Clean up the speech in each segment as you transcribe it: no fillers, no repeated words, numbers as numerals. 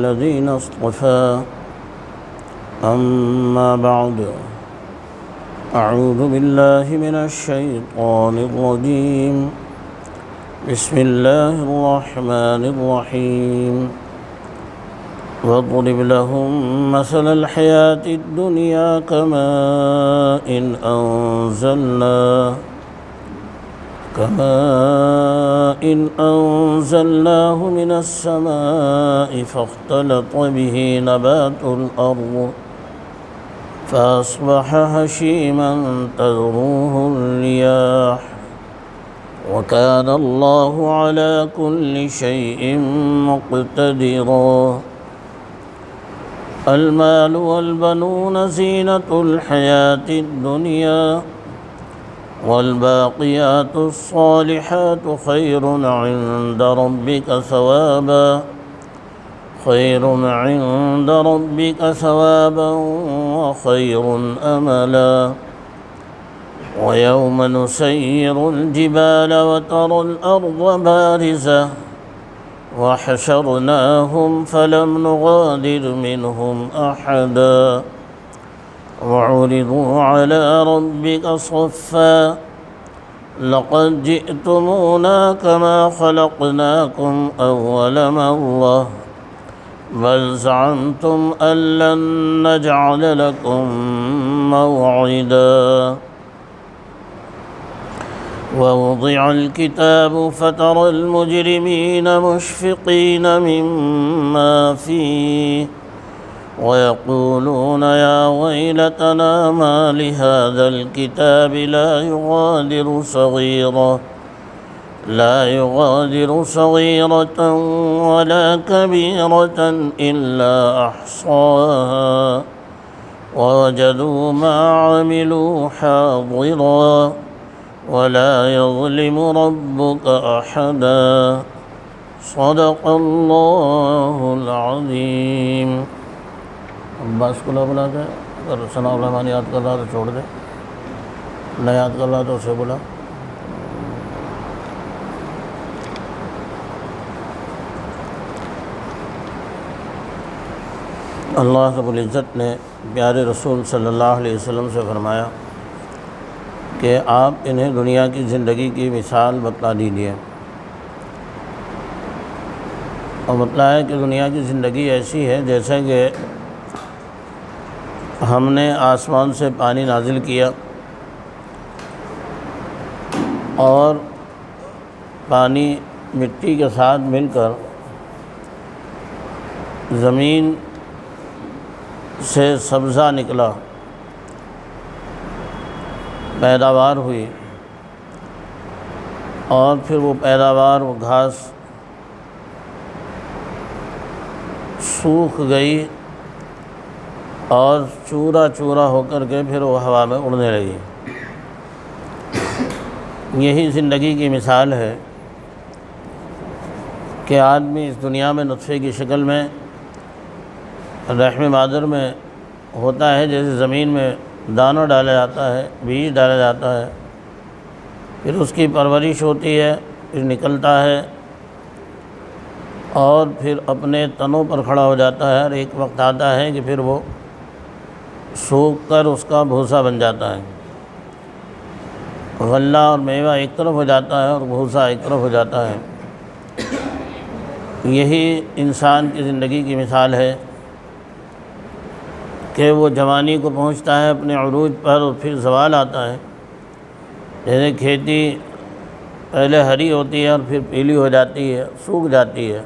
الذين اصطفى أما بعد أعوذ بالله من الشيطان الرجيم بسم الله الرحمن الرحيم واضرب لهم مثل الحياة الدنيا كماء أنزلناه من السماء فاختلط به نبات الأرض فأصبح هشيما تذروه الرياح وكان الله على كل شيء مقتدرا المال والبنون زينة الحياة الدنيا والباقيات الصالحات خير عند ربك ثوابا وخير أملا ويوم نسير الجبال وترى الأرض بارزة وحشرناهم فلم نغادر منهم أحدا وعرضوا على ربك صفا لقد جئتمونا كما خلقناكم أول مرة بل زعمتم أن لن نجعل لكم موعدا ووضع الكتاب فترى المجرمين مشفقين مما فيه ويقولون يا ويلتنا ما لهذا الكتاب لا يغادر صغيرة ولا كبيرة إلا أحصاها ووجدوا ما عملوا حاضرا ولا يظلم ربك أحدا صدق اللہ العظیم۔ عباس کو بلا کے اگر ثناء الرحمن یاد کر رہا تو چھوڑ دے، نہ یاد کر رہا تو اسے بلا۔ اللہ رب العزت نے پیارے رسول صلی اللہ علیہ وسلم سے فرمایا کہ آپ انہیں دنیا کی زندگی کی مثال بتلا دیجیے، اور بتلایا کہ دنیا کی زندگی ایسی ہے جیسے کہ ہم نے آسمان سے پانی نازل کیا اور پانی مٹی کے ساتھ مل کر زمین سے سبزہ نکلا، پیداوار ہوئی، اور پھر وہ پیداوار، وہ گھاس سوکھ گئی اور چورا چورا ہو کر کے پھر وہ ہوا میں اڑنے لگی۔ یہی زندگی کی مثال ہے کہ آدمی اس دنیا میں نطفے کی شکل میں رحم مادر میں ہوتا ہے، جیسے زمین میں دانہ ڈالا جاتا ہے، بیج ڈالا جاتا ہے، پھر اس کی پرورش ہوتی ہے، پھر نکلتا ہے اور پھر اپنے تنوں پر کھڑا ہو جاتا ہے، اور ایک وقت آتا ہے کہ پھر وہ سوکھ کر اس کا بھوسا بن جاتا ہے۔ غلہ اور میوہ ایک طرف ہو جاتا ہے اور بھوسا ایک طرف ہو جاتا ہے۔ یہی انسان کی زندگی کی مثال ہے کہ وہ جوانی کو پہنچتا ہے اپنے عروج پر، اور پھر زوال آتا ہے۔ جیسے کھیتی پہلے ہری ہوتی ہے اور پھر پیلی ہو جاتی ہے، سوکھ جاتی ہے،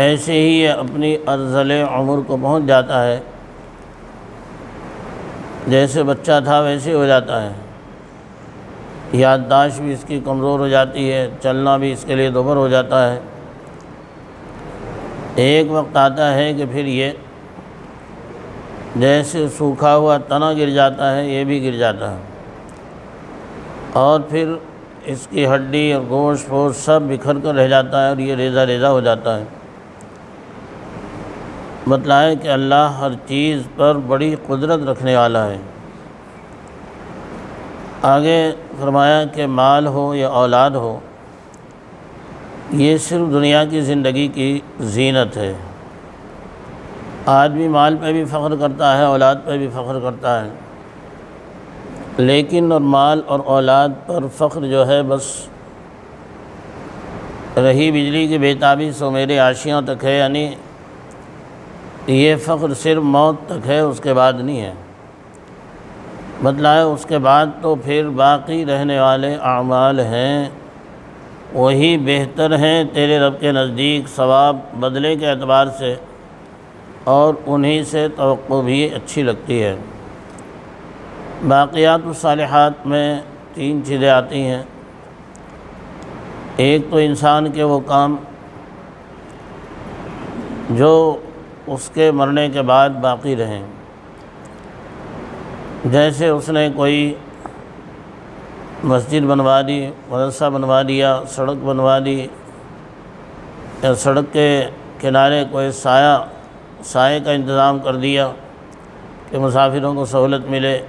ایسے ہی یہ اپنی ارذل عمر کو پہنچ جاتا ہے۔ جیسے بچہ تھا ویسے ہو جاتا ہے، یادداشت بھی اس کی کمزور ہو جاتی ہے، چلنا بھی اس کے لیے دوبر ہو جاتا ہے۔ ایک وقت آتا ہے کہ پھر یہ جیسے سوکھا ہوا تنا گر جاتا ہے، یہ بھی گر جاتا ہے، اور پھر اس کی ہڈی اور گوشت ووشت سب بکھر کر رہ جاتا ہے، اور یہ ریزہ ریزہ ہو جاتا ہے۔ بتلائے کہ اللہ ہر چیز پر بڑی قدرت رکھنے والا ہے۔ آگے فرمایا کہ مال ہو یا اولاد ہو، یہ صرف دنیا کی زندگی کی زینت ہے، آدمی مال پہ بھی فخر کرتا ہے، اولاد پہ بھی فخر کرتا ہے، لیکن اور مال اور اولاد پر فخر جو ہے بس رہی بجلی کی بےتابی سو میرے عاشیاں تک ہے، یعنی یہ فخر صرف موت تک ہے، اس کے بعد نہیں ہے۔ بتلائے اس کے بعد تو پھر باقی رہنے والے اعمال ہیں، وہی بہتر ہیں تیرے رب کے نزدیک ثواب بدلے کے اعتبار سے، اور انہی سے توقع بھی اچھی لگتی ہے۔ باقیات الصالحات میں 3 چیزیں آتی ہیں۔ ایک تو انسان کے وہ کام جو اس کے مرنے کے بعد باقی رہیں، جیسے اس نے کوئی مسجد بنوا دی، مدرسہ بنوا دیا، سڑک بنوا دی، یا سڑک کے کنارے کوئی سائے کا انتظام کر دیا کہ مسافروں کو سہولت ملے،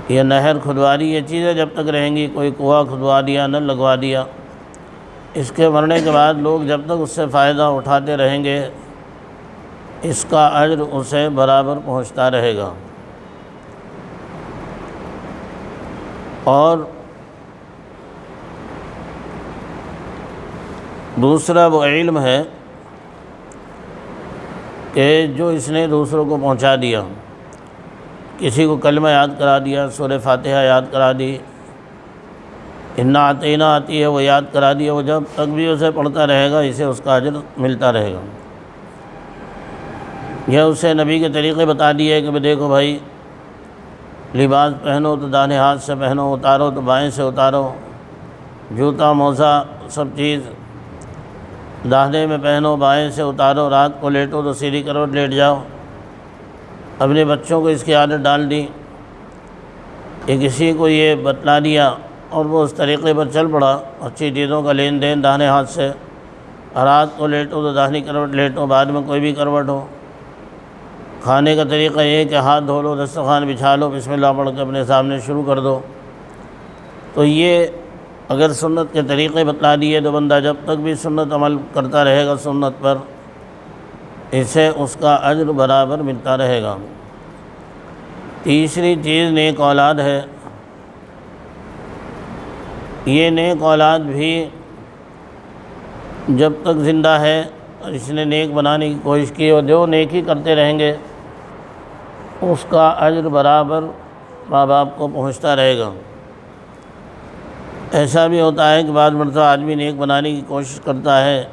یہ نہر کھدوا دی، یہ چیزیں جب تک رہیں گی، کوئی کنواں کھدوا دیا، نل لگوا دیا، اس کے مرنے کے بعد لوگ جب تک اس سے فائدہ اٹھاتے رہیں گے، اس کا اجر اسے برابر پہنچتا رہے گا۔ اور دوسرا وہ علم ہے کہ جو اس نے دوسروں کو پہنچا دیا، کسی کو کلمہ یاد کرا دیا، سورہ فاتحہ یاد کرا دی، انا اعطینا آتی ہے وہ یاد کرا دیا، وہ جب تک بھی اسے پڑھتا رہے گا اسے اس کا اجر ملتا رہے گا۔ یہ اسے نبی کے طریقے بتا دیے کہ دیکھو بھائی، لباس پہنو تو داہنے ہاتھ سے پہنو، اتارو تو بائیں سے اتارو، جوتا موزہ سب چیز داہنے میں پہنو، بائیں سے اتارو، رات کو لیٹو تو سیدھی کروٹ لیٹ جاؤ۔ اپنے بچوں کو اس کی عادت ڈال دی کہ کسی کو یہ بتلا دیا اور وہ اس طریقے پر چل پڑا، اچھی چیزوں کا لین دین داہنے ہاتھ سے، رات کو لیٹو تو داہنی کروٹ لیٹو، بعد میں کوئی بھی کروٹ ہو۔ کھانے کا طریقہ یہ ہے کہ ہاتھ دھو لو، دسترخوان بچھا لو، بسم اللہ پڑھ کے اپنے سامنے شروع کر دو۔ تو یہ اگر سنت کے طریقے بتلا دیے تو بندہ جب تک بھی سنت عمل کرتا رہے گا سنت پر، اسے اس کا اجر برابر ملتا رہے گا۔ تیسری چیز نیک اولاد ہے۔ یہ نیک اولاد بھی جب تک زندہ ہے اس نے نیک بنانے کی کوشش کی، اور جو نیکی کرتے رہیں گے اس کا اجر برابر ماں باپ کو پہنچتا رہے گا۔ ایسا بھی ہوتا ہے کہ بعض مرتبہ آدمی نیک بنانے کی کوشش کرتا ہے،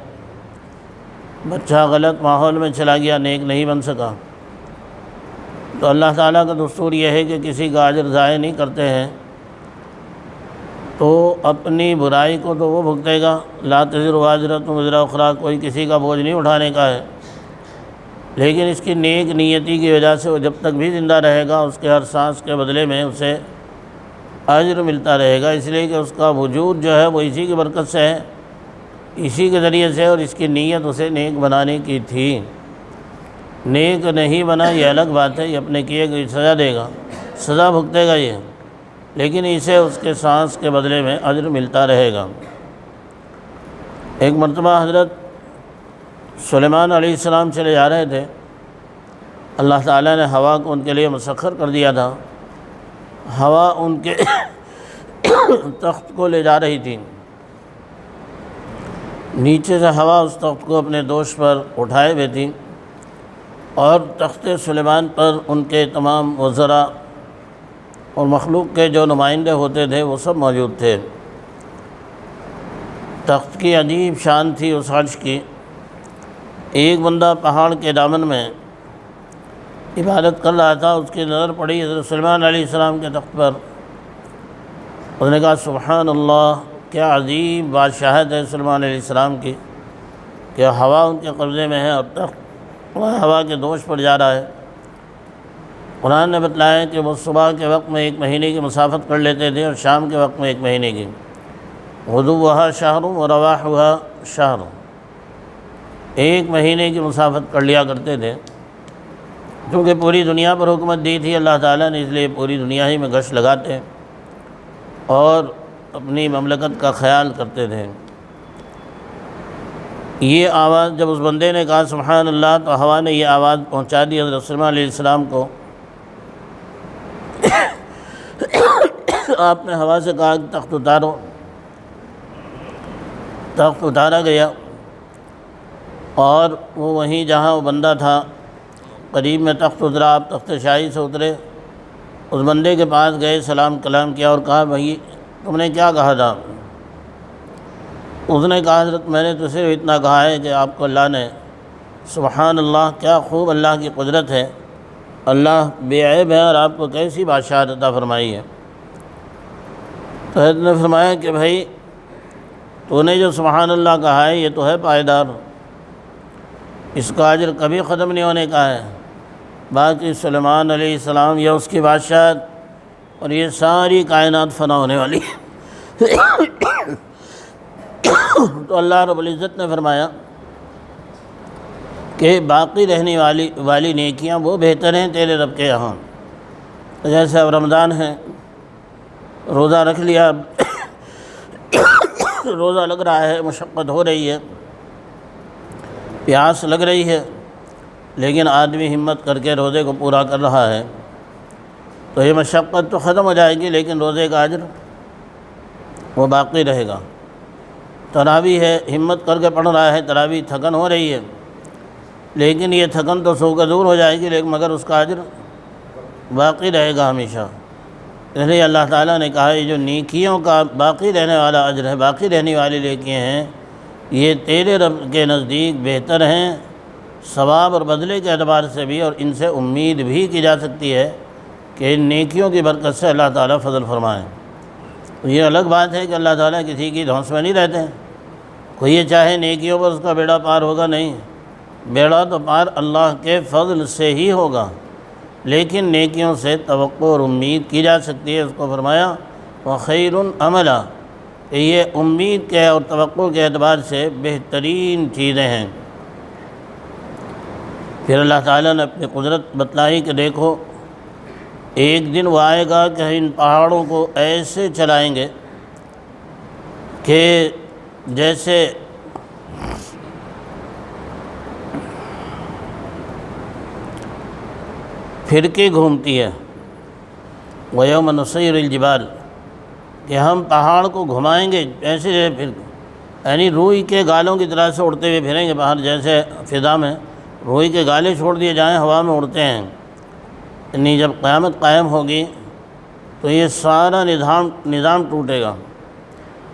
بچہ غلط ماحول میں چلا گیا، نیک نہیں بن سکا، تو اللہ تعالیٰ کا دستور یہ ہے کہ کسی کا اجر ضائع نہیں کرتے ہیں، تو اپنی برائی کو تو وہ بھگتے گا، لا تزر وازرۃ وزر اخری، کوئی کسی کا بوجھ نہیں اٹھانے کا ہے، لیکن اس کی نیک نیتی کی وجہ سے وہ جب تک بھی زندہ رہے گا اس کے ہر سانس کے بدلے میں اسے اجر ملتا رہے گا، اس لیے کہ اس کا وجود جو ہے وہ اسی کی برکت سے ہے، اسی کے ذریعے سے، اور اس کی نیت اسے نیک بنانے کی تھی۔ نیک نہیں بنا یہ الگ بات ہے، یہ اپنے کیے گئے سزا دے گا، سزا بھگتے گا یہ، لیکن اسے اس کے سانس کے بدلے میں اجر ملتا رہے گا۔ ایک مرتبہ حضرت سلیمان علیہ السلام چلے جا رہے تھے، اللہ تعالیٰ نے ہوا کو ان کے لیے مسخر کر دیا تھا، ہوا ان کے تخت کو لے جا رہی تھی، نیچے سے ہوا اس تخت کو اپنے دوش پر اٹھائے ہوئے تھی، اور تخت سلیمان پر ان کے تمام وزراء اور مخلوق کے جو نمائندے ہوتے تھے وہ سب موجود تھے۔ تخت کی عجیب شان تھی اس عرش کی۔ ایک بندہ پہاڑ کے دامن میں عبادت کر رہا تھا، اس کی نظر پڑی حضرت سلیمان علیہ السلام کے تخت پر، اس نے کہا سبحان اللہ، کیا عظیم بادشاہت ہے سلیمان علیہ السلام کی کہ ہوا ان کے قبضے میں ہے اور تخت ہوا کے دوش پر جا رہا ہے۔ قرآن نے بتلایا کہ وہ صبح کے وقت میں 1 مہینے کی مسافت کر لیتے تھے اور شام کے وقت میں 1 مہینے کی، غدوها شہر و رواحها شہر، 1 مہینے کی مسافت کر لیا کرتے تھے، کیونکہ پوری دنیا پر حکومت دی تھی اللہ تعالیٰ نے، اس لیے پوری دنیا ہی میں گشت لگاتے اور اپنی مملکت کا خیال کرتے تھے۔ یہ آواز جب اس بندے نے کہا سبحان اللہ، تو ہوا نے یہ آواز پہنچا دی حضرت سلیمان علیہ السلام کو۔ آپ نے ہوا سے کہا کہ تخت اتارو، تخت اتارا گیا، اور وہ وہیں جہاں وہ بندہ تھا قریب میں تخت اترا، آپ تخت شاہی سے اترے، اس بندے کے پاس گئے، سلام کلام کیا اور کہا بھائی تم نے کیا کہا تھا؟ اس نے کہا حضرت میں نے تو صرف اتنا کہا ہے کہ آپ کو اللہ نے سبحان اللہ، کیا خوب اللہ کی قدرت ہے، اللہ بے عیب ہے، اور آپ کو کیسی بادشاہت عطا فرمائی ہے۔ تو حضرت نے فرمایا کہ بھائی تو نے جو سبحان اللہ کہا ہے یہ تو ہے پائیدار، اس کا اجر کبھی ختم نہیں ہونے کا ہے، باقی سلیمان علیہ السلام یا اس کی بادشاہت اور یہ ساری کائنات فنا ہونے والی ہے۔ تو اللہ رب العزت نے فرمایا کہ باقی رہنے والی نیکیاں وہ بہتر ہیں تیرے رب کے یہاں۔ جیسے اب رمضان ہے، روزہ رکھ لیا، روزہ لگ رہا ہے، مشقت ہو رہی ہے، پیاس لگ رہی ہے، لیکن آدمی ہمت کر کے روزے کو پورا کر رہا ہے، تو یہ مشقت تو ختم ہو جائے گی، لیکن روزے کا اجر وہ باقی رہے گا۔ تراویح ہے، ہمت کر کے پڑھ رہا ہے، تراویح تھکن ہو رہی ہے، لیکن یہ تھکن تو سو کا دور ہو جائے گی، لیکن مگر اس کا اجر باقی رہے گا ہمیشہ۔ اس لیے اللہ تعالیٰ نے کہا یہ جو نیکیوں کا باقی رہنے والا اجر ہے، باقی رہنے والی نیکیاں ہیں، یہ تیرے رب کے نزدیک بہتر ہیں ثواب اور بدلے کے اعتبار سے بھی، اور ان سے امید بھی کی جا سکتی ہے کہ ان نیکیوں کی برکت سے اللہ تعالیٰ فضل فرمائے۔ یہ الگ بات ہے کہ اللہ تعالیٰ کسی کی دھونس میں نہیں رہتے ہیں، کوئی یہ چاہے نیکیوں پر اس کا بیڑا پار ہوگا، نہیں، بیڑا تو پار اللہ کے فضل سے ہی ہوگا، لیکن نیکیوں سے توقع اور امید کی جا سکتی ہے۔ اس کو فرمایا وَخَيْرٌ عَمَلًا، کہ یہ امید کے اور توقع کے اعتبار سے بہترین چیزیں ہیں۔ پھر اللہ تعالیٰ نے اپنی قدرت بتلائی کہ دیکھو ایک دن وہ آئے گا کہ ان پہاڑوں کو ایسے چلائیں گے کہ جیسے پھرکی گھومتی ہے، وَيَوْمَ نُسَيِّرُ الْجِبَالَ، کہ ہم پہاڑ کو گھمائیں گے ایسے، پھر یعنی روئی کے گالوں کی طرح سے اڑتے ہوئے پھریں گے پہاڑ، جیسے فضا میں روئی کے گالے چھوڑ دیے جائیں ہوا میں اڑتے ہیں۔ یعنی جب قیامت قائم ہوگی تو یہ سارا نظام ٹوٹے گا،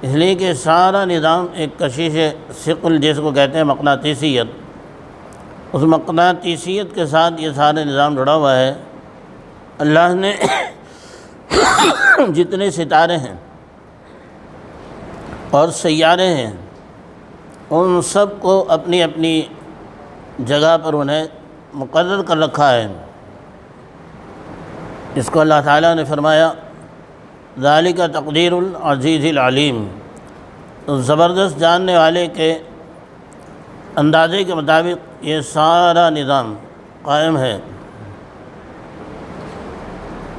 اس لیے کہ سارا نظام ایک کشش ثقل جس کو کہتے ہیں مقناطیسیت، اس مقناطیسیت کے ساتھ یہ سارا نظام جڑا ہوا ہے۔ اللہ نے جتنے ستارے ہیں اور سیارے ہیں ان سب کو اپنی اپنی جگہ پر انہیں مقرر کر رکھا ہے۔ اس کو اللہ تعالیٰ نے فرمایا ذالک تقدیر العزیز العلیم، تو زبردست جاننے والے کے اندازے کے مطابق یہ سارا نظام قائم ہے۔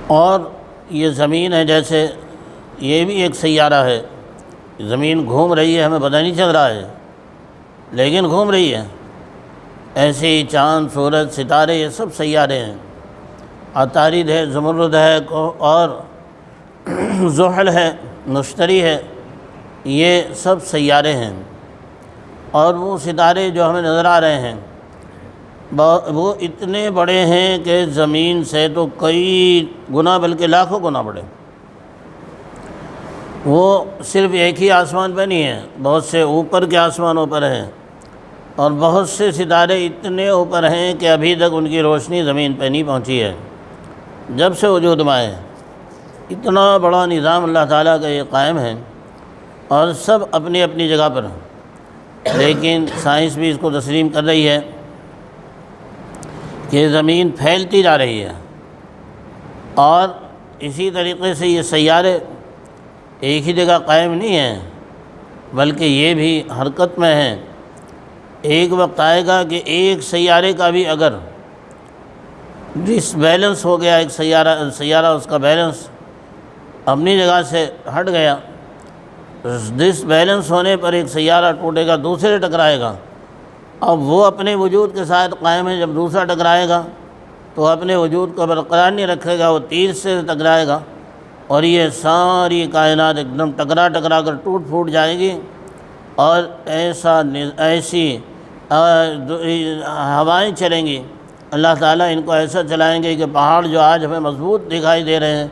اور یہ زمین ہے، جیسے یہ بھی ایک سیارہ ہے، زمین گھوم رہی ہے، ہمیں پتہ نہیں چل رہا ہے لیکن گھوم رہی ہے، ایسے ہی چاند، سورج، ستارے یہ سب سیارے ہیں۔ عطارد ہے، زمرد ہے، اور زحل ہے، مشتری ہے، یہ سب سیارے ہیں۔ اور وہ ستارے جو ہمیں نظر آ رہے ہیں وہ اتنے بڑے ہیں کہ زمین سے تو کئی گنا بلکہ لاکھوں گنا بڑے۔ وہ صرف ایک ہی آسمان پہ نہیں ہیں، بہت سے اوپر کے آسمانوں پر ہیں، اور بہت سے ستارے اتنے اوپر ہیں کہ ابھی تک ان کی روشنی زمین پہ نہیں پہنچی ہے جب سے وجود میں آئے۔ اتنا بڑا نظام اللہ تعالیٰ کا یہ قائم ہے، اور سب اپنی اپنی جگہ پر ہیں، لیکن سائنس بھی اس کو تسلیم کر رہی ہے کہ زمین پھیلتی جا رہی ہے، اور اسی طریقے سے یہ سیارے ایک ہی جگہ قائم نہیں ہیں بلکہ یہ بھی حرکت میں ہیں۔ ایک وقت آئے گا کہ ایک سیارے کا بھی اگر ڈس بیلنس ہو گیا، ایک سیارہ اس کا بیلنس اپنی جگہ سے ہٹ گیا، ڈس بیلنس ہونے پر ایک سیارہ ٹوٹے گا، دوسرے ٹکرائے گا، اب وہ اپنے وجود کے ساتھ قائم ہے، جب دوسرا ٹکرائے گا تو اپنے وجود کو برقرار نہیں رکھے گا، وہ تیر سے ٹکرائے گا اور یہ ساری کائنات ایک دم ٹکرا کر ٹوٹ پھوٹ جائے گی، اور ایسی ہوائیں چلیں گی، اللہ تعالیٰ ان کو ایسا چلائیں گے کہ پہاڑ جو آج ہمیں مضبوط دکھائی دے رہے ہیں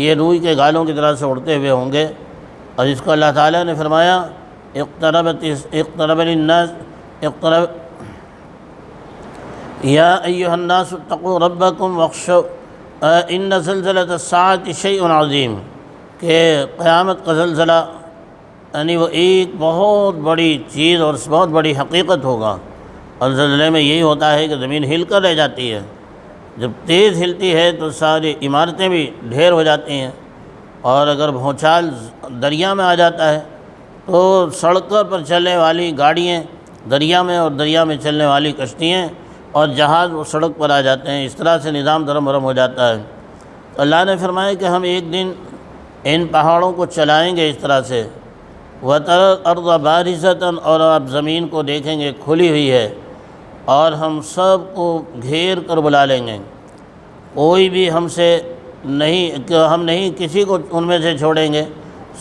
یہ روئی کے گالوں کی طرح سے اڑتے ہوئے ہوں گے۔ اور اس کو اللہ تعالیٰ نے فرمایا اقترب یا ایھا الناس اتقوا ربکم واخشوا ان زلزلۃ الساعۃ شیء عظیم، کہ قیامت کا زلزلہ یعنی وہ ایک بہت بڑی چیز اور بہت بڑی حقیقت ہوگا۔ اور زلزلے میں یہی ہوتا ہے کہ زمین ہل کر رہ جاتی ہے، جب تیز ہلتی ہے تو ساری عمارتیں بھی ڈھیر ہو جاتی ہیں، اور اگر بھونچال دریا میں آ جاتا ہے تو سڑکوں پر چلنے والی گاڑیاں دریا میں اور دریا میں چلنے والی کشتیاں اور جہاز وہ سڑک پر آ جاتے ہیں، اس طرح سے نظام دھرم برہم ہو جاتا ہے۔ تو اللہ نے فرمایا کہ ہم ایک دن ان پہاڑوں کو چلائیں گے اس طرح سے، وَتَرَى الْأَرْضَ بَارِزَةً، اور آپ زمین کو دیکھیں گے کھلی ہوئی ہے، اور ہم سب کو گھیر کر بلا لیں گے، کوئی بھی ہم نہیں کسی کو ان میں سے چھوڑیں گے،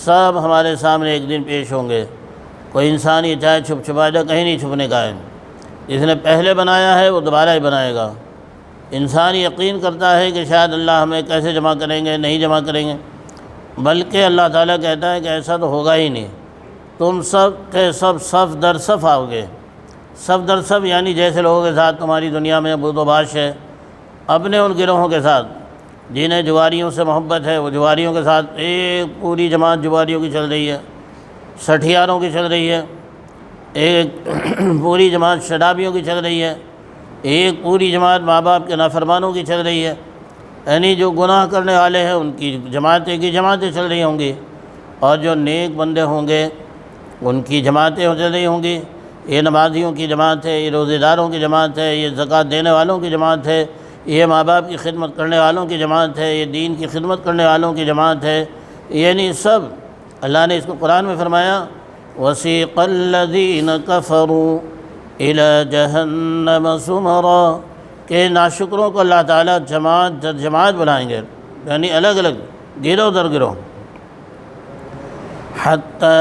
سب ہمارے سامنے ایک دن پیش ہوں گے۔ کوئی انسان یہ چاہے چھپا جائے، کہیں نہیں چھپنے کا ہے، جس نے پہلے بنایا ہے وہ دوبارہ ہی بنائے گا۔ انسان یقین کرتا ہے کہ شاید اللہ ہمیں کیسے جمع کریں گے، نہیں جمع کریں گے، بلکہ اللہ تعالیٰ کہتا ہے کہ ایسا تو ہوگا ہی نہیں، تم سب کے سب صف در صف آؤ گے، صف در صف، یعنی جیسے لوگوں کے ساتھ تمہاری دنیا میں بود و باش ہے، اپنے ان گروہوں کے ساتھ جنہیں جواریوں سے محبت ہے وہ جواریوں کے ساتھ، ایک پوری جماعت جواریوں کی چل رہی ہے، سٹھیاروں کی چل رہی ہے، ایک پوری جماعت شرابیوں کی چل رہی ہے، ایک پوری جماعت ماں باپ کے نافرمانوں کی چل رہی ہے، یعنی جو گناہ کرنے والے ہیں ان کی جماعتیں چل رہی ہوں گی، اور جو نیک بندے ہوں گے ان کی جماعتیں چل رہی ہوں گی۔ یہ نمازیوں کی جماعت ہے، یہ روزے داروں کی جماعت ہے، یہ زکوٰۃ دینے والوں کی جماعت ہے، یہ ماں باپ کی خدمت کرنے والوں کی جماعت ہے، یہ دین کی خدمت کرنے والوں کی جماعت ہے، یعنی سب۔ اللہ نے اس کو قرآن میں فرمایا وَسِيقَ الَّذِينَ كَفَرُوا إِلَى جَهَنَّمَ زُمَرًا، کہ ناشکروں کو اللہ تعالیٰ جماعت در جماعت بنائیں گے، یعنی الگ الگ گروہ در گروہ۔ حَتَّى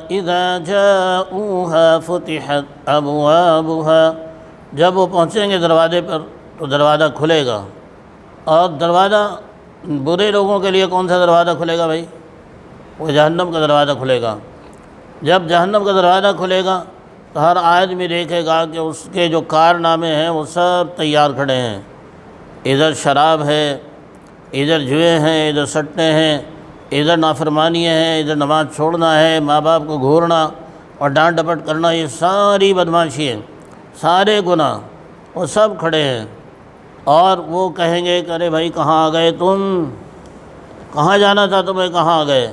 إِذَا جَاءُوهَا فُتِحَتْ أَبْوَابُهَا، جب وہ پہنچیں گے دروازے پر تو دروازہ کھلے گا، اور دروازہ برے لوگوں کے لیے کون سا دروازہ کھلے گا بھائی؟ وہ جہنم کا دروازہ کھلے گا۔ جب جہنم کا دروازہ کھلے گا تو ہر آدمی دیکھے گا کہ اس کے جو کارنامے ہیں وہ سب تیار کھڑے ہیں، ادھر شراب ہے، ادھر جوئے ہیں، ادھر سٹے ہیں، ادھر نافرمانیاں ہیں، ادھر نماز چھوڑنا ہے، ماں باپ کو گھورنا اور ڈانٹ ڈپٹ کرنا، یہ ساری بدماشی ہیں، سارے گناہ، وہ سب کھڑے ہیں۔ اور وہ کہیں گے کہ ارے بھائی کہاں آ گئے تم، کہاں جانا تھا تمہیں، کہاں آ گئے؟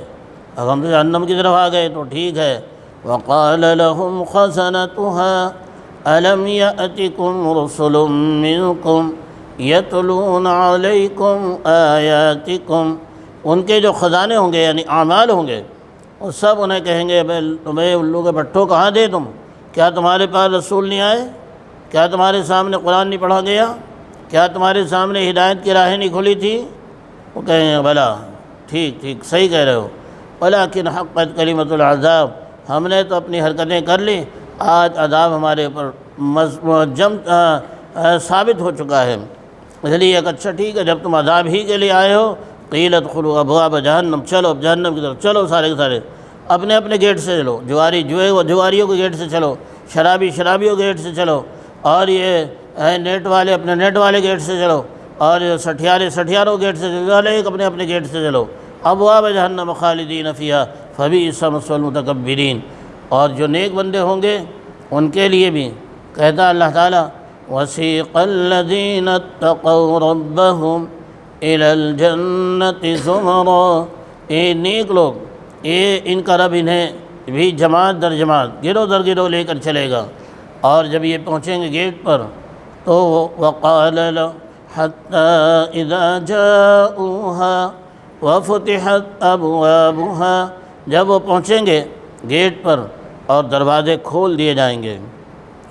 اب ہم تو جہنم کی طرف آ گئے تو ٹھیک ہے۔ وَقَالَ لَهُمْ خَزَنَتُهَا أَلَمْ يَأْتِكُمْ رُسُلٌ مِّنكُمْ يَتْلُونَ عَلَيْكُمْ آيَاتِكُمْ، ان کے جو خزانے ہوں گے یعنی اعمال ہوں گے، وہ سب انہیں کہیں گے تمہیں الو کے بھٹو کہاں دے تم، کیا تمہارے پاس رسول نہیں آئے، کیا تمہارے سامنے قرآن نہیں پڑھا گیا، کیا تمہارے سامنے ہدایت کی راہیں نہیں کھلی تھی؟ وہ کہیں گے بلا، ٹھیک صحیح کہہ رہے ہو، ولیکن حقت کلمۃ العذاب، ہم نے تو اپنی حرکتیں کر لی، آج عذاب ہمارے اوپر ثابت ہو چکا ہے، اس لیے کہ اچھا ٹھیک ہے جب تم عذاب ہی کے لیے آئے ہو، قیل ادخلوا ابواب جہنم، چلو اب جہنم کی طرف چلو، سارے کے سارے اپنے اپنے گیٹ سے چلو، جواری جواریوں کے گیٹ سے چلو، شرابی شرابیوں کے گیٹ سے چلو، اور یہ نیٹ والے اپنے نیٹ والے گیٹ سے چلو، اور سٹھیارے سٹھیاروں گیٹ سے چلو، ایک اپنے اپنے گیٹ سے چلو، ابواب جہنم خالدین فیہا فبئس مثوى المتکبرین۔ اور جو نیک بندے ہوں گے ان کے لیے بھی کہتا اللہ تعالیٰ وَسِيقَ الَّذِينَ اتَّقَوْا رَبَّهُمْ إِلَى الْجَنَّةِ زُمَرًا، یہ نیک لوگ، یہ ان کا رب انہیں بھی جماعت در جماعت گروہ در گروہ لے کر چلے گا، اور جب یہ پہنچیں گے گیٹ پر تو وَقَالَ لَهُ حَتَّى إِذَا جَاءُوهَا وَفُتِحَتْ أَبْوَابُهَا، جب وہ پہنچیں گے گیٹ پر اور دروازے کھول دیے جائیں گے،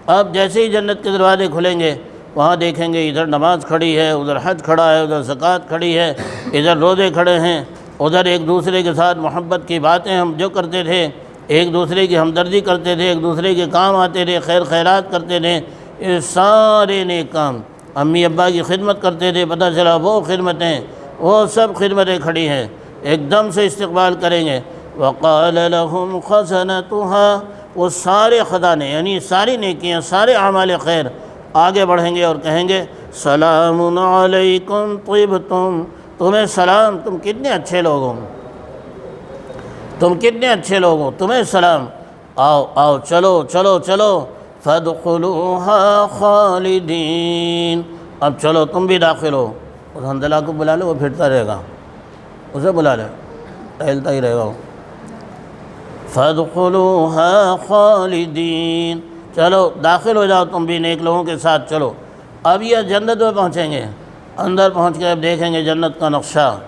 اب جیسے ہی جنت کے دروازے کھلیں گے وہاں دیکھیں گے ادھر نماز کھڑی ہے، ادھر حج کھڑا ہے، ادھر زکوٰۃ کھڑی ہے، ادھر روزے کھڑے ہیں، ادھر ایک دوسرے کے ساتھ محبت کی باتیں ہم جو کرتے تھے، ایک دوسرے کی ہمدردی کرتے تھے، ایک دوسرے کے کام آتے تھے، خیر خیرات کرتے تھے، یہ سارے نیک کام، امی ابا کی خدمت کرتے تھے، پتہ چلا وہ خدمتیں، وہ سب خدمتیں کھڑی ہیں، ایک دم سے استقبال کریں گے۔ وَقَالَ لَهُمْ خَزَنَتُهَا، وہ سارے خزانے یعنی ساری نیکیاں، سارے اعمال خیر آگے بڑھیں گے اور کہیں گے سلام علیکم طبتم، تمہیں سلام، تم کتنے اچھے لوگ ہو، تم کتنے اچھے لوگ ہو، تمہیں سلام، آؤ آؤ چلو چلو چلو، فادخلوها خالدین، اب چلو تم بھی داخل ہو۔ اس حنظلہ کو بلا لو، وہ پھرتا رہے گا، اسے بلا لے، ٹہلتا ہی رہے گا وہ۔ فادخلوها خالدین، چلو داخل ہو جاؤ تم بھی نیک لوگوں کے ساتھ، چلو۔ اب یہ جنت میں پہنچیں گے، اندر پہنچ کے اب دیکھیں گے جنت کا نقشہ،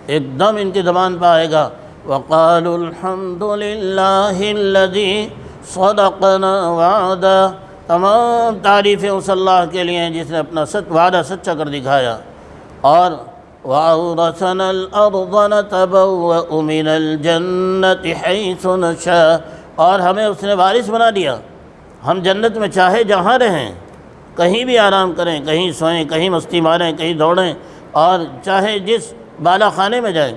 ایک دم ان کی زبان پہ آئے گا وَقَالُوا الْحَمْدُ لِلَّهِ الَّذِي صَدَقَنَا وَعْدَهُ، تمام تعریفیں اس اللہ کے لیے جس نے اپنا وعدہ سچا کر دکھایا۔ اور وَأَوْرَثَنَا الْأَرْضَ نَتَبَوَّأُ مِنَ الْجَنَّةِ حَيْثُ نَشَاءُ، اور ہمیں اس نے وارث بنا دیا، ہم جنت میں چاہے جہاں رہیں، کہیں بھی آرام کریں، کہیں سوئیں، کہیں مستی ماریں، کہیں دوڑیں، اور چاہے جس بالا خانے میں جائیں،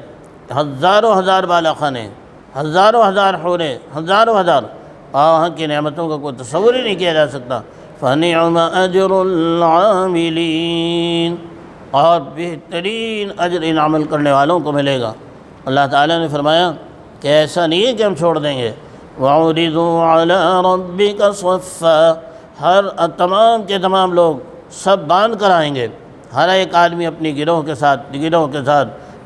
ہزاروں ہزار بالا خانے، ہزاروں ہزار حوریں، ہزاروں ہزار، وہاں کی نعمتوں کا کوئی تصور ہی نہیں کیا جا سکتا۔ فَنِعْمَ أَجْرُ الْعَامِلِينَ، اور بہترین اجر ان عمل کرنے والوں کو ملے گا۔ اللہ تعالیٰ نے فرمایا کہ ایسا نہیں ہے کہ ہم چھوڑ دیں گے۔ وَعُرِضُوا عَلَىٰ رَبِّكَ صَفًّا، تمام کے تمام لوگ سب باندھ کر آئیں گے، ہر ایک آدمی اپنی گروہ کے ساتھ،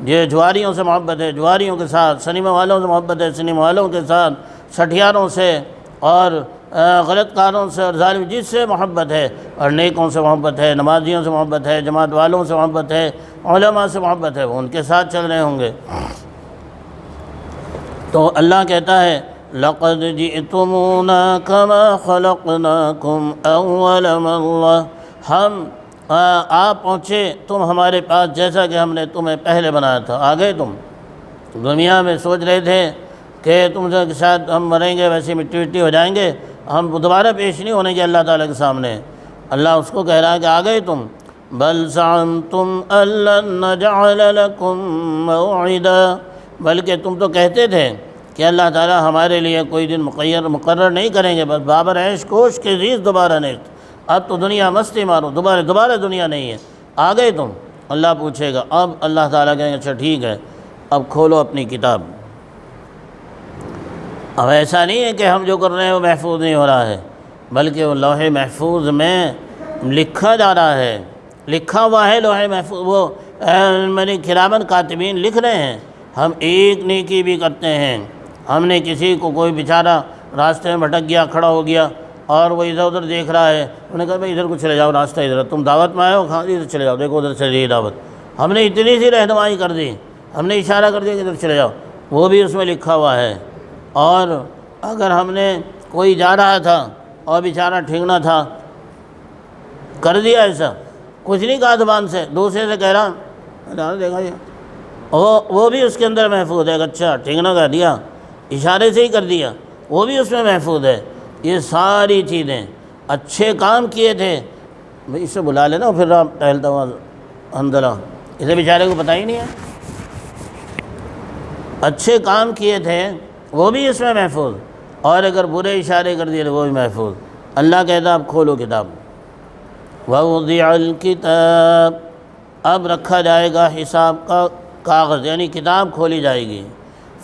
جو جواریوں سے محبت ہے جواریوں کے ساتھ، سنیما والوں سے محبت ہے سنیما والوں کے ساتھ، سٹھیاروں سے اور غلط کاروں سے اور ظالم جس سے محبت ہے، اور نیکوں سے محبت ہے، نمازیوں سے محبت ہے، جماعت والوں سے محبت ہے، علماء سے محبت ہے، وہ ان کے ساتھ چل رہے ہوں گے۔ تو اللہ کہتا ہے لَقَدْ جِئْتُمُونَا كَمَا خَلَقْنَاكُمْ أَوَّلَ مَرَّةٍ، ہم آپ پہنچے تم ہمارے پاس جیسا کہ ہم نے تمہیں پہلے بنایا تھا۔ آ گئے تم، دنیا میں سوچ رہے تھے کہ تم سے شاید ہم مریں گے، ویسے مٹی مٹی ہو جائیں گے، ہم دوبارہ پیش نہیں ہونے کے اللہ تعالیٰ کے سامنے۔ اللہ اس کو کہہ رہا ہے کہ آ گئے تم، بل زعمتم ان لن نجعل لكم موعدا، بلکہ تم تو کہتے تھے کہ اللہ تعالیٰ ہمارے لیے کوئی دن مقرر نہیں کریں گے، بس بابر عیش کوش کے ریز دوبارہ نہیں، اب تو دنیا مستی مارو، دوبارہ دنیا نہیں ہے، آ گئے تم۔ اللہ پوچھے گا، اب اللہ تعالیٰ کہیں گے اچھا ٹھیک ہے، اب کھولو اپنی کتاب۔ اب ایسا نہیں ہے کہ ہم جو کر رہے ہیں وہ محفوظ نہیں ہو رہا ہے، بلکہ وہ لوح محفوظ میں لکھا جا رہا ہے، لکھا ہوا ہے لوح محفوظ، وہ میری کرامن کاتبین لکھ رہے ہیں۔ ہم ایک نیکی بھی کرتے ہیں، ہم نے کسی کو کوئی بیچارہ راستے میں بھٹک گیا، کھڑا ہو گیا اور وہ ادھر ادھر دیکھ رہا ہے، انہوں نے کہا بھائی ادھر کو چلے جاؤ، راستہ ادھر، تم دعوت میں آئے ہو، ہاں ادھر چلے جاؤ، دیکھو ادھر چلی رہی دعوت، ہم نے اتنی سی رہنمائی کر دی، ہم نے اشارہ کر دیا کہ ادھر چلے جاؤ، وہ بھی اس میں لکھا ہوا ہے۔ اور اگر ہم نے کوئی جا رہا تھا اور بیچارہ ٹھیکنا تھا، کر دیا ایسا، کچھ نہیں کہا زبان سے، دوسرے سے کہہ رہا دیکھا یہ، وہ بھی اس کے اندر محفوظ ہے، اچھا ٹھیکنا کہہ دیا، اشارے سے ہی کر دیا، وہ بھی اس میں محفوظ ہے۔ یہ ساری چیزیں، اچھے کام کیے تھے، بھائی اس سے بلا لینا، پھر آپ ٹہلتا ہوا حنظلہ، اسے بیچارے کو پتہ ہی نہیں ہے، اچھے کام کیے تھے وہ بھی اس میں محفوظ، اور اگر برے اشارے کر دیے تو وہ بھی محفوظ۔ اللہ کہتا اب کھولو کتاب، وَوُضِعَ الْكِتَابُ، اب رکھا جائے گا حساب کا کاغذ، یعنی کتاب کھولی جائے گی۔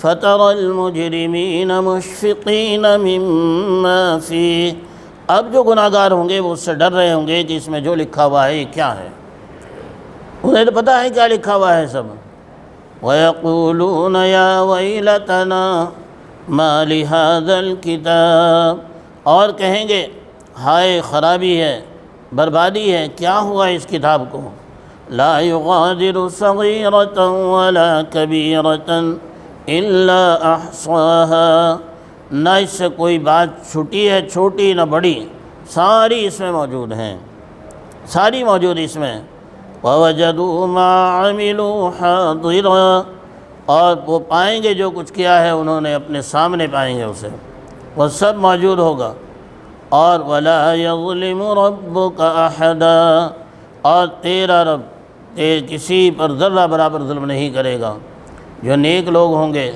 فَتَرَى الْمُجْرِمِينَ مُشْفِقِينَ مِمَّا فِيهِ، اب جو گناہ گار ہوں گے وہ اس سے ڈر رہے ہوں گے کہ اس میں جو لکھا ہوا ہے یہ کیا ہے، انہیں تو پتہ ہے کیا لکھا ہوا ہے سب۔ وَيَقُولُونَ يَا وَيْلَتَنَا مَا لِهَذَا الْكِتَابِ، اور کہیں گے ہائے خرابی ہے، بربادی ہے، کیا ہوا اس کتاب کو، لا يغادر صغيرة ولا كبيرة إلا أحصاها، نہ اس سے کوئی بات چھٹی ہے چھوٹی نہ بڑی، ساری اس میں موجود ہیں، ساری موجود اس میں۔ وَوَجَدُوا مَا عَمِلُوا حَاضِرًا، اور وہ پائیں گے جو کچھ کیا ہے انہوں نے اپنے سامنے پائیں گے اسے، وہ سب موجود ہوگا۔ اور وَلَا يَظْلِمُ رَبُّكَ أَحَدًا، اور تیرا رب کسی پر ذرہ برابر ظلم نہیں کرے گا۔ جو نیک لوگ ہوں گے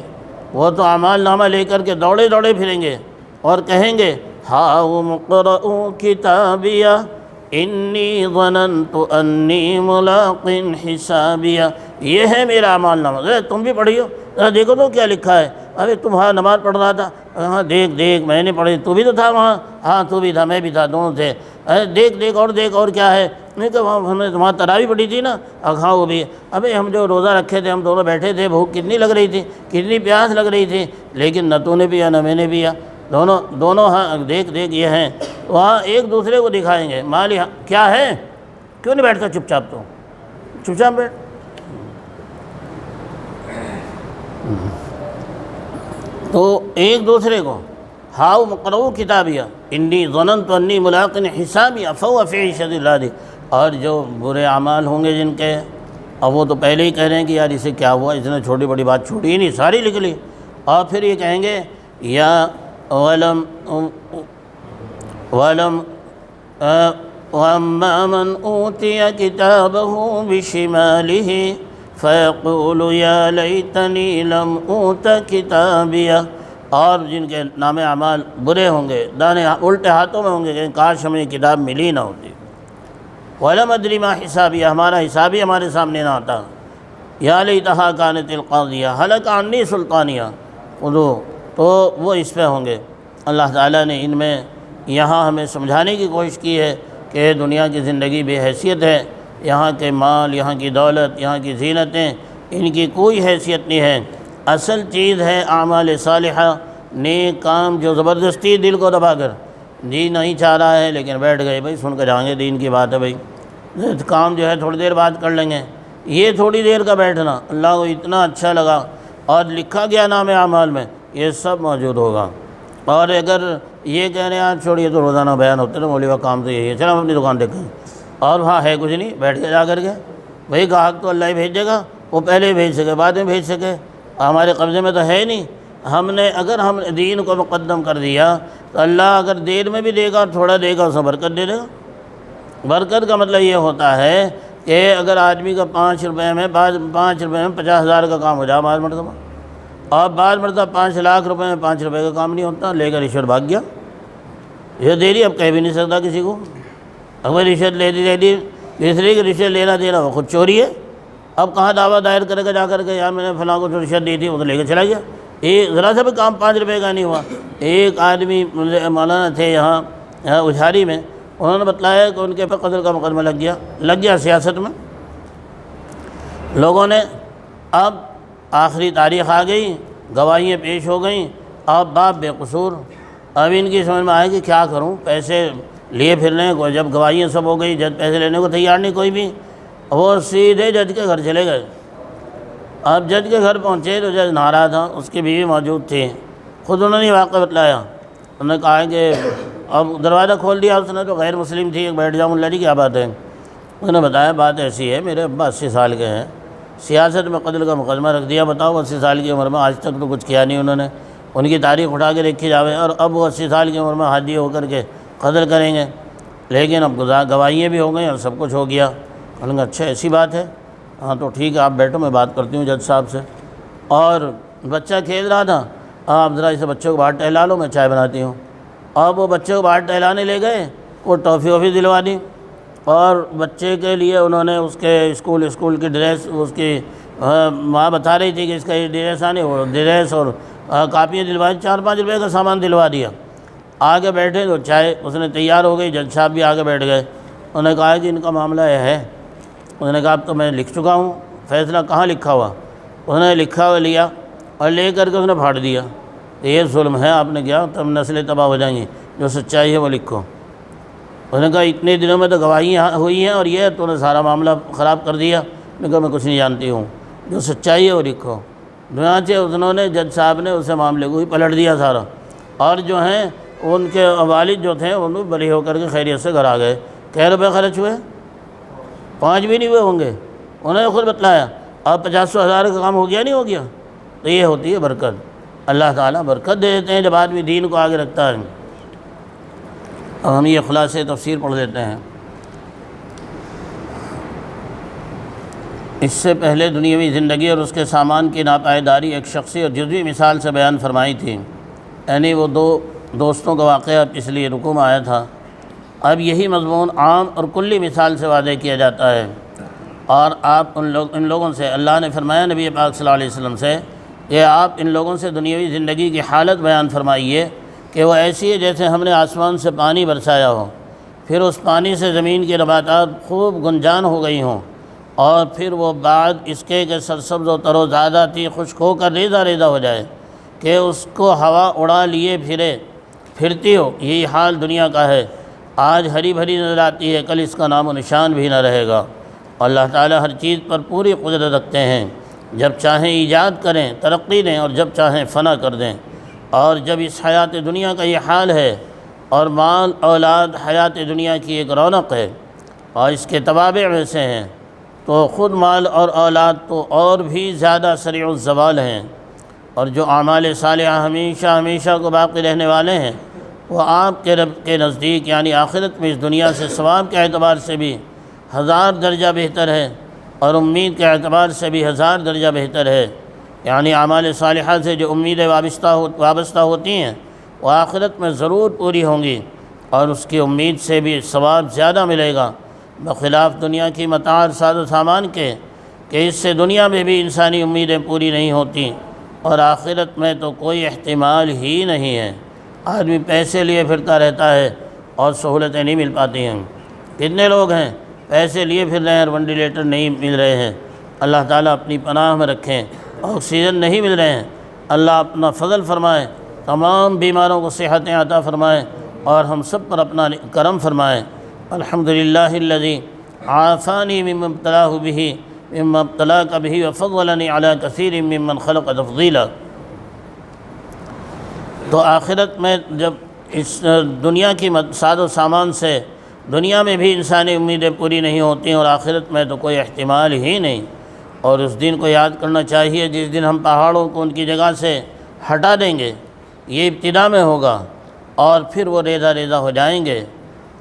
وہ تو اعمال نامہ لے کر کے دوڑے دوڑے پھریں گے اور کہیں گے ہاؤم اقرؤوا کتابیہ انی ظننت انی ملاق حسابیہ، یہ ہے میرا اعمال نامہ، ذرا تم بھی پڑھیو، ذرا دیکھو تو کیا لکھا ہے۔ ارے تم وہاں نماز پڑھ رہا تھا، ہاں دیکھ میں نے پڑھی، تو بھی تو تھا وہاں، ہاں تو بھی تھا میں بھی تھا، دونوں تھے، ارے دیکھ اور کیا ہے، نہیں کہ ہم نے وہاں تراویح پڑھی تھی نا، ہاں وہ بھی، ابھی ہم جو روزہ رکھے تھے ہم دونوں بیٹھے تھے، بھوک کتنی لگ رہی تھی، کتنی پیاس لگ رہی تھی، لیکن نہ تو نے پیا نہ میں نے پیا، دونوں ہاں دیکھ یہ ہیں، وہاں ایک دوسرے کو دکھائیں گے مالی کیا ہے، کیوں نہیں بیٹھتا چپ چاپ، تو چپ چاپ بیٹھ۔ تو ایک دوسرے کو ہاؤ اقرؤوا کتابیہ انی ظننت انی ملاق حسابیہ فہو فی عیشۃ راضیہ، اور جو برے اعمال ہوں گے جن کے، اب وہ تو پہلے ہی کہہ رہے ہیں کہ یار اسے کیا ہوا، اس نے چھوٹی بڑی بات چھوڑی ہی نہیں، ساری لکھ لی، اور پھر یہ کہیں گے یا وَأَمَّا مَنْ أُوتِيَ كِتَابَهُ بِشِمَالِهِ فَيَقُولُ يَا لَيْتَنِي لَمْ أُوتَ كِتَابِيَهْ، اور جن کے نام اعمال برے ہوں گے، دانے الٹے ہاتھوں میں ہوں گے کہ کاش ہمیں کتاب ملی نہ ہوتی، وَلَمْ أَدْرِ مَا حِسَابِيَهْ، ہمارا حساب ہی ہمارے سامنے نہ آتا، یا لیتہا کانت القاضیہ ہلک عنی سلطانیہ، تو وہ اس پہ ہوں گے۔ اللہ تعالیٰ نے ان میں یہاں ہمیں سمجھانے کی کوشش کی ہے کہ دنیا کی زندگی بے حیثیت ہے، یہاں کے مال، یہاں کی دولت، یہاں کی زینتیں، ان کی کوئی حیثیت نہیں ہے، اصل چیز ہے اعمال صالحہ، نیک کام جو زبردستی دل کو دبا کر، جی نہیں چاہ رہا ہے لیکن بیٹھ گئے بھائی سن کر جائیں گے، دین کی بات ہے بھائی، کام جو ہے تھوڑی دیر بعد کر لیں گے، یہ تھوڑی دیر کا بیٹھنا اللہ کو اتنا اچھا لگا اور لکھا گیا نام اعمال میں، یہ سب موجود ہوگا۔ اور اگر یہ کہہ رہے ہیں آج چھوڑیے تو روزانہ بیان ہوتے نا مولوی کا کام تو یہی ہے، چلو ہم اپنی دکان دیکھیں، اور وہاں ہے کچھ نہیں، بیٹھ کے جا کر کے بھائی گاہک تو اللہ ہی بھیجے گا، وہ پہلے بھیج سکے بعد میں بھیج سکے، ہمارے قبضے میں تو ہے نہیں، اگر ہم دین کو مقدم کر دیا تو اللہ اگر دیر میں بھی دے گا تھوڑا دے گا، اسے برکت دے دے گا۔ برکت کا مطلب یہ ہوتا ہے کہ اگر آدمی کا 5 روپے میں 50,000 کا کام ہو جائے بعض مرتبہ، اور بعض مرتبہ 5 لاکھ روپے میں 5 روپے کا کام نہیں ہوتا، لے کر رشوت بھاگ گیا، یہ دے دی، اب کہہ بھی نہیں سکتا کسی کو، اگر رشوت لے دی تیسرے کی رشوت لینا دینا وہ خود چوری ہے، اب کہاں دعویٰ دائر کرے گا جا کر کے یار میں نے فلاں کو جو رشوت دی تھی وہ تو لے کے چلا گیا، ذرا سا بھی کام 5 روپے کا نہیں ہوا۔ ایک آدمی مولانا تھے یہاں اجھاری میں، انہوں نے بتلایا کہ ان کے پہ قتل کا مقدمہ لگ گیا سیاست میں، لوگوں نے، اب آخری تاریخ آ گئی، گواہیاں پیش ہو گئیں، اب باپ بے قصور، اب ان کی سمجھ میں آئے کہ کیا کروں، پیسے لیے پھرنے کو، جب گواہیاں سب ہو گئی جج پیسے لینے کو تیار نہیں کوئی بھی، وہ سیدھے جج کے گھر چلے گئے۔ اب جج کے گھر پہنچے تو جج ناراض تھا، اس کی بیوی موجود تھی، خود انہوں نے واقعہ بتلایا، انہوں نے کہا کہ اب دروازہ کھول دیا اس نے تو غیر مسلم تھی، بیٹھ جاؤں اللہ جی کیا بات ہے، انہوں نے بتایا بات ایسی ہے میرے ابا 80 سال کے ہیں، سیاست میں قتل کا مقدمہ رکھ دیا، بتاؤ 80 سال کی عمر میں آج تک تو کچھ کیا نہیں انہوں نے، ان کی تاریخ اٹھا کے رکھی جاوے، اور اب وہ 80 سال کی عمر میں حاجی ہو کر کے قتل کریں گے، لیکن اب گواہیاں بھی ہو گئیں اور سب کچھ ہو گیا۔ انہوں نے اچھا ایسی بات ہے، ہاں تو ٹھیک ہے آپ بیٹھو میں بات کرتی ہوں جج صاحب سے، اور بچہ کھیل رہا تھا، آپ ذرا اسے بچوں کو باہر ٹہلا لو میں چائے بناتی ہوں، اب وہ بچے کو باہر ٹہلانے لے گئے، وہ ٹافی وافی دلوا دی، اور بچے کے لیے انہوں نے اس کے اسکول کی ڈریس، اس کی ماں بتا رہی تھی کہ اس کا یہ ڈریس آنے، وہ ڈریس اور کاپیاں دلوائی، 4-5 روپے کا سامان دلوا دیا، آگے بیٹھے تو چائے اس نے تیار ہو گئی، جج صاحب بھی آگے بیٹھ گئے، انہوں نے کہا کہ ان کا معاملہ یہ ہے، انہوں نے کہا اب تو میں لکھ چکا ہوں، فیصلہ کہاں لکھا ہوا، انہوں نے لکھا ہوا لیا اور لے کر کے اس نے پھاڑ دیا، یہ ظلم ہے آپ نے کیا، تب نسلیں تباہ ہو جائیں گی، جو سچائی ہے وہ لکھو۔ انہوں نے کہا اتنے دنوں میں تو گواہیاں ہوئی ہیں اور یہ تو نے سارا معاملہ خراب کر دیا، میں کہا میں کچھ نہیں جانتی ہوں، جو سچائی ہے وہ لکھو۔ چنانچہ انہوں نے جج صاحب نے اسے معاملے کو ہی پلٹ دیا سارا، اور جو ہیں ان کے والد جو تھے ان بری ہو کر کے خیریت سے گھر آ گئے. کہہ روپے خرچ ہوئے؟ 5 بھی نہیں ہوئے ہوں گے. انہوں نے خود بتلایا. اب 50-100 کا کام ہو گیا نہیں ہو گیا؟ تو یہ ہوتی ہے برکت. اللہ تعالیٰ برکت دے دیتے ہیں جب آدمی دین کو آگے رکھتا ہے. اب ہم یہ خلاصے تفسیر پڑھ دیتے ہیں. اس سے پہلے دنیاوی زندگی اور اس کے سامان کی ناپائیداری ایک شخصی اور جزوی مثال سے بیان فرمائی تھی. یعنی وہ 2 دوستوں کا واقعہ اس لیے رکوع میں آیا تھا. اب یہی مضمون عام اور کلی مثال سے واضح کیا جاتا ہے. اور آپ ان لوگوں سے، اللہ نے فرمایا نبی پاک صلی اللہ علیہ وسلم سے کہ آپ ان لوگوں سے دنیاوی زندگی کی حالت بیان فرمائیے کہ وہ ایسی ہے جیسے ہم نے آسمان سے پانی برسایا ہو، پھر اس پانی سے زمین کی نباتات خوب گنجان ہو گئی ہوں، اور پھر وہ بعد اس کے کہ سرسبز و تر و زیادہ تھی خشک ہو کر ریزہ ریزہ ہو جائے کہ اس کو ہوا اڑا لیے پھرتی ہو. یہی حال دنیا کا ہے. آج ہری بھری نظر آتی ہے، کل اس کا نام و نشان بھی نہ رہے گا. اللہ تعالیٰ ہر چیز پر پوری قدرت رکھتے ہیں. جب چاہیں ایجاد کریں، ترقی دیں، اور جب چاہیں فنا کر دیں. اور جب اس حیات دنیا کا یہ حال ہے اور مال اولاد حیات دنیا کی ایک رونق ہے اور اس کے توابع ویسے ہیں، تو خود مال اور اولاد تو اور بھی زیادہ سریع الزوال ہیں. اور جو اعمال صالحہ ہمیشہ کو باقی رہنے والے ہیں، وہ آپ کے رب کے نزدیک یعنی آخرت میں اس دنیا سے ثواب کے اعتبار سے بھی 1000 درجہ بہتر ہے، اور امید کے اعتبار سے بھی 1000 درجہ بہتر ہے. یعنی اعمال صالحہ سے جو امیدیں وابستہ ہوتی ہیں وہ آخرت میں ضرور پوری ہوں گی، اور اس کی امید سے بھی ثواب زیادہ ملے گا، بخلاف دنیا کی متاع ساز و سامان کے کہ اس سے دنیا میں بھی انسانی امیدیں پوری نہیں ہوتی، اور آخرت میں تو کوئی احتمال ہی نہیں ہے. آدمی پیسے لیے پھرتا رہتا ہے اور سہولتیں نہیں مل پاتی ہیں. کتنے لوگ ہیں پیسے لیے پھر رہے ہیں اور وینٹیلیٹر نہیں مل رہے ہیں. اللہ تعالیٰ اپنی پناہ میں رکھیں. آکسیجن نہیں مل رہے ہیں، اللہ اپنا فضل فرمائے، تمام بیماروں کو صحتیں عطا فرمائے، اور ہم سب پر اپنا کرم فرمائے. الحمدللہ الذی عافانی مما ابتلاہ به مما ابتلاک به وفضلنی علی کثیر ممن خلق تفضیلا. تو آخرت میں جب اس دنیا کی ساز و سامان سے دنیا میں بھی انسانی امیدیں پوری نہیں ہوتی، اور آخرت میں تو کوئی احتمال ہی نہیں. اور اس دن کو یاد کرنا چاہیے جس دن ہم پہاڑوں کو ان کی جگہ سے ہٹا دیں گے. یہ ابتدا میں ہوگا، اور پھر وہ ریزہ ریزہ ہو جائیں گے،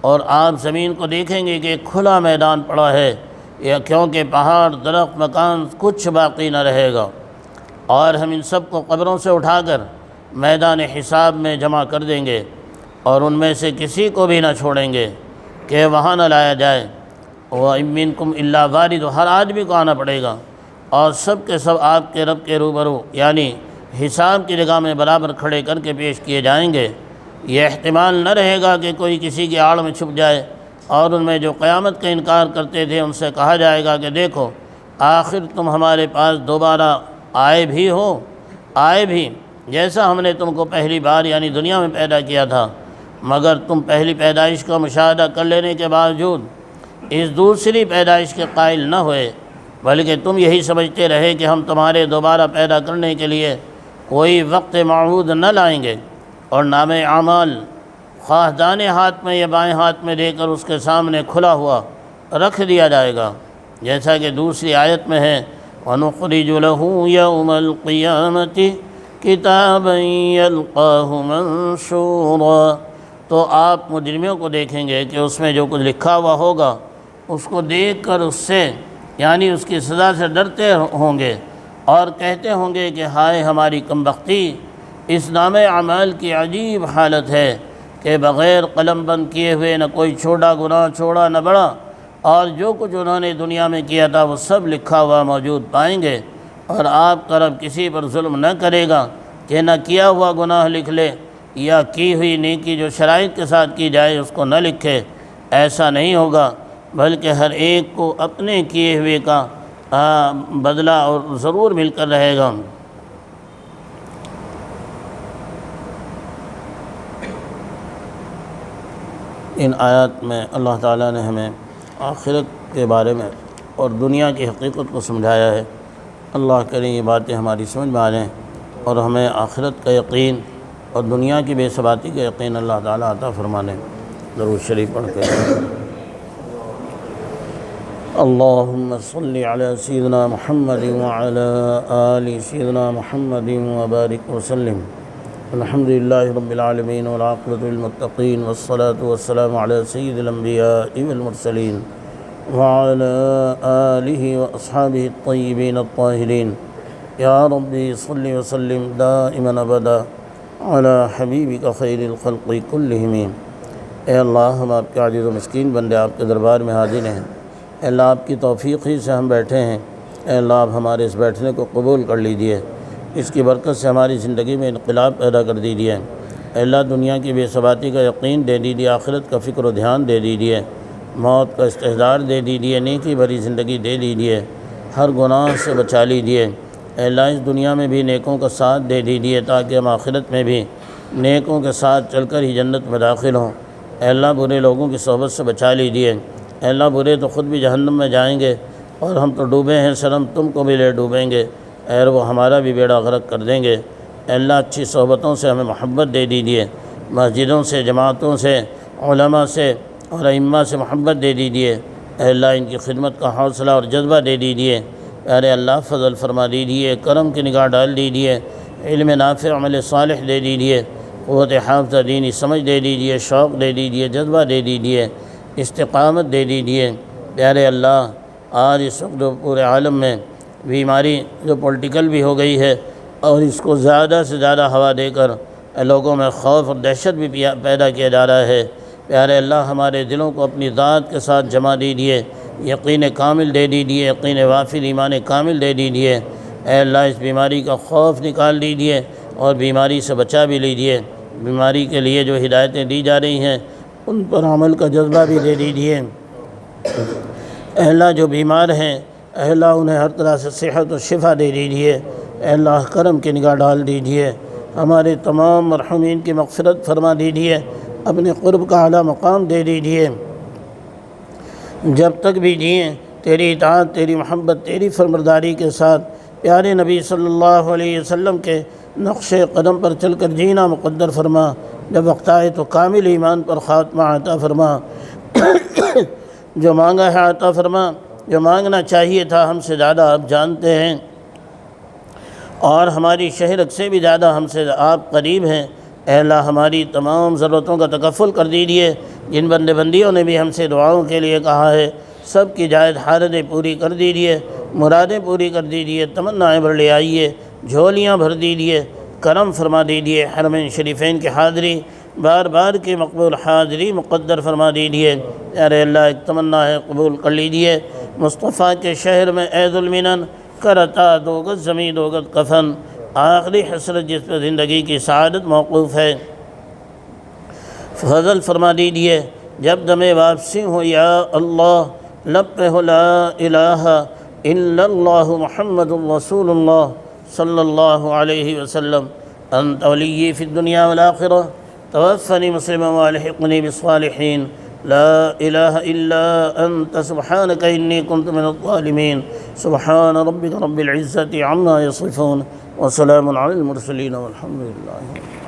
اور آپ زمین کو دیکھیں گے کہ ایک کھلا میدان پڑا ہے، یا کیونکہ پہاڑ درخت مکان کچھ باقی نہ رہے گا. اور ہم ان سب کو قبروں سے اٹھا کر میدان حساب میں جمع کر دیں گے، اور ان میں سے کسی کو بھی نہ چھوڑیں گے کہ وہاں نہ لایا جائے. وَإِن مِّنكُمْ إِلَّا وَارِدُ، ہر آدمی کو آنا پڑے گا، اور سب کے سب آپ کے رب کے روبرو یعنی حساب کی جگہ میں برابر کھڑے کر کے پیش کیے جائیں گے. یہ احتمال نہ رہے گا کہ کوئی کسی کی آڑ میں چھپ جائے، اور ان میں جو قیامت کا انکار کرتے تھے ان سے کہا جائے گا کہ دیکھو آخر تم ہمارے پاس دوبارہ آئے بھی جیسا ہم نے تم کو پہلی بار یعنی دنیا میں پیدا کیا تھا، مگر تم پہلی پیدائش کا مشاہدہ کر لینے کے باوجود اس دوسری پیدائش کے قائل نہ ہوئے، بلکہ تم یہی سمجھتے رہے کہ ہم تمہارے دوبارہ پیدا کرنے کے لیے کوئی وقت معہود نہ لائیں گے. اور نام اعمال خواہ دائیں ہاتھ میں یا بائیں ہاتھ میں دے کر اس کے سامنے کھلا ہوا رکھ دیا جائے گا، جیسا کہ دوسری آیت میں ہے وَنُخْرِجُ لَهُ يَوْمَ الْقِيَامَةِ كِتَابًا يَلْقَاهُ مَنشُورًا. تو آپ مجرموں کو دیکھیں گے کہ اس میں جو کچھ لکھا ہوا ہوگا اس کو دیکھ کر اس سے یعنی اس کی سزا سے ڈرتے ہوں گے، اور کہتے ہوں گے کہ ہائے ہماری کمبختی. اس نام اعمال کی عجیب حالت ہے کہ بغیر قلم بند کیے ہوئے نہ کوئی چھوٹا گناہ چھوڑا نہ بڑا، اور جو کچھ انہوں نے دنیا میں کیا تھا وہ سب لکھا ہوا موجود پائیں گے. اور آپ کا رب کسی پر ظلم نہ کرے گا کہ نہ کیا ہوا گناہ لکھ لے یا کی ہوئی نیکی جو شرائط کے ساتھ کی جائے اس کو نہ لکھے. ایسا نہیں ہوگا، بلکہ ہر ایک کو اپنے کیے ہوئے کا بدلہ اور ضرور مل کر رہے گا. ان آیات میں اللہ تعالیٰ نے ہمیں آخرت کے بارے میں اور دنیا کی حقیقت کو سمجھایا ہے. اللہ کریں یہ باتیں ہماری سمجھ میں آ جائیں اور ہمیں آخرت کا یقین اور دنیا کی بے ثباتی کا یقین اللہ تعالیٰ عطا فرمانے۔ درود شریف پڑھ کے اللہم صلی علی سیدنا محمد وعلی آل سیدنا محمد وبارک وسلم۔ الحمدللہ رب العالمین والعاقبۃ للمتقین والصلاة والسلام علی سید الانبیاء والمرسلین وعلی آلہ واصحابہ الطیبین الطاہرین۔ یا ربی صلی وسلم دائما ابدا علی حبیبک خیر الخلق کلہم۔ اے اللہ، ہم آپ کے عاجز و مسکین بندے آپ کے دربار میں حاضر ہیں۔ اے اللہ، آپ کی توفیق ہی سے ہم بیٹھے ہیں۔ اے اللہ، آپ ہمارے اس بیٹھنے کو قبول کر لیجئے، اس کی برکت سے ہماری زندگی میں انقلاب پیدا کر دیجئے۔ اے اللہ، دنیا کی بے ثباتی کا یقین دے دیجئے، آخرت کا فکر و دھیان دے دیجئے، موت کا استحضار دے دیجئے، نیکی بھری زندگی دے دیجئے، ہر گناہ سے بچا لیجئے۔ اے اللہ، اس دنیا میں بھی نیکوں کا ساتھ دے دیجئے تاکہ ہم آخرت میں بھی نیکوں کے ساتھ چل کر ہی جنت میں داخل ہوں۔ اے اللہ، برے لوگوں کی صحبت سے بچا لیجئے۔ اے اللہ، برے تو خود بھی جہنم میں جائیں گے اور ہم تو ڈوبے ہیں سرم، تم کو بھی لے ڈوبیں گے، اے وہ ہمارا بھی بیڑا غرق کر دیں گے۔ اے اللہ، اچھی صحبتوں سے ہمیں محبت دے دیجئے، مسجدوں سے، جماعتوں سے، علماء سے اور ائمہ سے محبت دے دیجئے۔ اے اللہ، ان کی خدمت کا حوصلہ اور جذبہ دے دیجئے۔ پیارے اللہ، فضل فرما دیجئے، کرم کی نگاہ ڈال دیجئے، علم نافع، عمل صالح دے دیجئے، قوت حافظہ دینی سمجھ دے دیجئے، شوق دے دیجئے، جذبہ دے دیجئے، استقامت دے دیجئے۔ پیارے اللہ، آج اس وقت جو پورے عالم میں بیماری جو پولیٹیکل بھی ہو گئی ہے اور اس کو زیادہ سے زیادہ ہوا دے کر لوگوں میں خوف اور دہشت بھی پیدا کیا جا رہا ہے، پیارے اللہ، ہمارے دلوں کو اپنی ذات کے ساتھ جما دیجئے، یقین کامل دے دیجئے، یقین وافر، ایمان کامل دے دیجئے۔ اے اللہ، اس بیماری کا خوف نکال دیجئے اور بیماری سے بچا بھی لیجئے۔ بیماری کے لیے جو ہدایتیں دی جا رہی ہیں ان پر عمل کا جذبہ بھی دے دیجئے۔ اے اللہ، جو بیمار ہیں، اے اللہ، انہیں ہر طرح سے صحت و شفا دے دیجئے۔ اے اللہ، کرم کی نگاہ ڈال دیجئے، ہمارے تمام مرحومین کی مغفرت فرما دیجئے، اپنے قرب کا اعلیٰ مقام دے دیجئے۔ جب تک بھی جئیں تیری اطاعت، تیری محبت، تیری فرمانبرداری کے ساتھ پیارے نبی صلی اللہ علیہ وسلم کے نقش قدم پر چل کر جینا مقدر فرما۔ جب وقت آئے تو کامل ایمان پر خاتمہ عطا فرما۔ جو مانگا ہے عطا فرما، جو مانگنا چاہیے تھا ہم سے زیادہ آپ جانتے ہیں اور ہماری شہرت سے بھی زیادہ ہم سے آپ قریب ہیں۔ اے اللہ، ہماری تمام ضرورتوں کا تکفل کر دیجئے۔ جن بندے بندیوں نے بھی ہم سے دعاؤں کے لیے کہا ہے، سب کی جائز حاجتیں پوری کر دیجئے، مرادیں پوری کر دیجئے، تمنائیں بھر لے آئیے، جھولیاں بھر دیجئے، کرم فرما دیجئے۔ حرمین شریفین کی حاضری، بار بار کی مقبول حاضری مقدر فرما دیجئے۔ ارے اللہ، ایک تمنا ہے، قبول کر لیجئے۔ مصطفیٰ کے شہر میں اے ذوالمنن، کرتا دو گز زمین دو گز کفن، آخری حسرت جس پر زندگی کی سعادت موقوف ہے، فضل فرما دیجئے۔ جب دم واپسی ہو یا اللہ، لب پہ ہو لا الہ الا اللہ محمد رسول اللہ صلی اللہ علیہ وسلم، انت ولی فی الدنیا والآخرہ، توفنی مسلما والحقنی بالصالحین، لا الہ الا انت سبحانک انی کنت من الظالمین، سبحان ربک رب العزت عما یصفون، وسلام علی المرسلین والحمد للہ۔